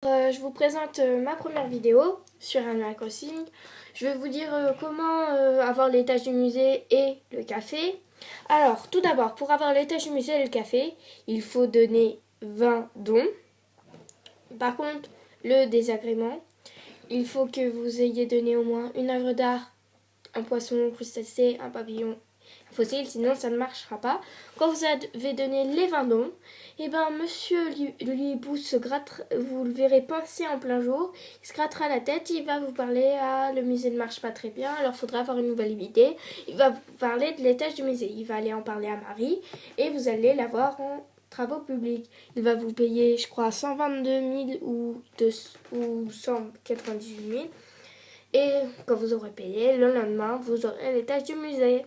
Je vous présente ma première vidéo sur Animal Crossing. Je vais vous dire comment avoir l'étage du musée et le café. Alors, tout d'abord, pour avoir l'étage du musée et le café, il faut donner 20 dons. Par contre, le désagrément, il faut que vous ayez donné au moins une œuvre d'art, un poisson, un crustacé, un papillon fossile, sinon ça ne marchera pas. Quand vous avez donné les 20 dons, et ben monsieur l'hibou se gratte, vous le verrez pincer en plein jour, il se grattera la tête, il va vous parler le musée ne marche pas très bien, alors il faudra avoir une nouvelle idée. Il va vous parler de l'étage du musée, il va aller en parler à Marie et vous allez l'avoir en travaux publics. Il va vous payer, je crois, 122 000 ou 198 000. Et quand vous aurez payé, le lendemain, vous aurez l'étage du musée.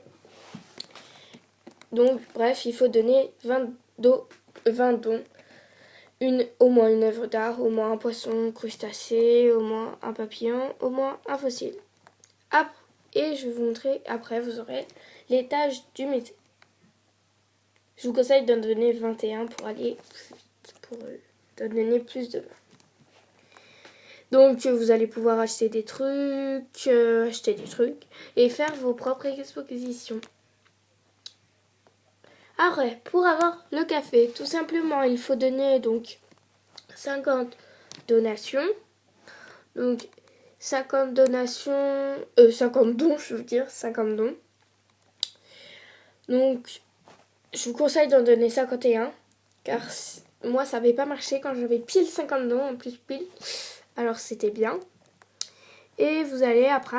Donc, bref, il faut donner 20 dons, au moins une œuvre d'art, au moins un poisson crustacé, au moins un papillon, au moins un fossile. Et je vais vous montrer, après, vous aurez l'étage du musée. Je vous conseille d'en donner 21 pour aller plus vite, pour donner plus de 20. Donc, vous allez pouvoir acheter des trucs, et faire vos propres expositions. Après, pour avoir le café, tout simplement, il faut donner donc 50 donations. Donc 50 donations, 50 dons, je veux dire, 50 dons. Donc je vous conseille d'en donner 51, car moi ça n'avait pas marché quand j'avais pile 50 dons, en plus pile. Alors c'était bien. Et vous allez après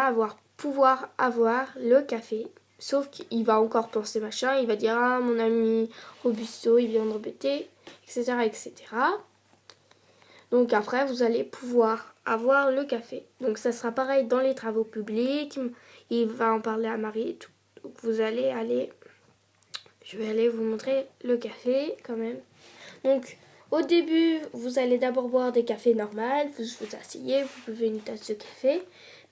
pouvoir avoir le café. Sauf qu'il va encore penser machin, il va dire ah mon ami Robusto il vient de rebêter, etc. etc. Donc après vous allez pouvoir avoir le café. Donc ça sera pareil dans les travaux publics, il va en parler à Marie et tout. Donc vous allez aller, je vais aller vous montrer le café quand même. Donc au début vous allez d'abord boire des cafés normaux, vous vous asseyez, vous buvez une tasse de café.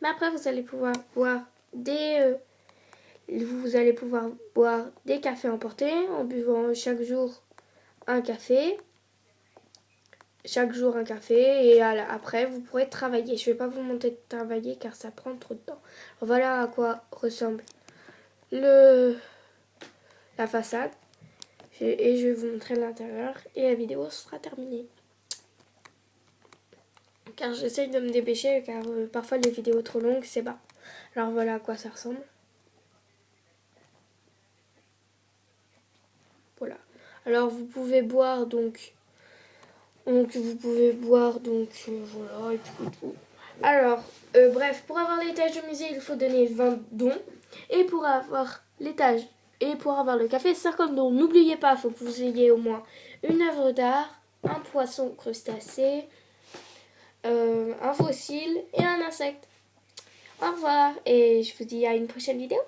Mais après vous allez pouvoir boire des cafés emportés en buvant chaque jour un café. Et après vous pourrez travailler. Je ne vais pas vous montrer de travailler car ça prend trop de temps. Voilà à quoi ressemble la façade. Et je vais vous montrer l'intérieur et la vidéo sera terminée. Car j'essaye de me dépêcher car parfois les vidéos trop longues c'est bas. Alors voilà à quoi ça ressemble. Voilà. Alors vous pouvez boire donc voilà et tout. Alors bref, pour avoir l'étage du musée il faut donner 20 dons et pour avoir l'étage et pour avoir le café 50 dons. N'oubliez pas, il faut que vous ayez au moins une œuvre d'art, un poisson crustacé, un fossile et un insecte. Au revoir et je vous dis à une prochaine vidéo.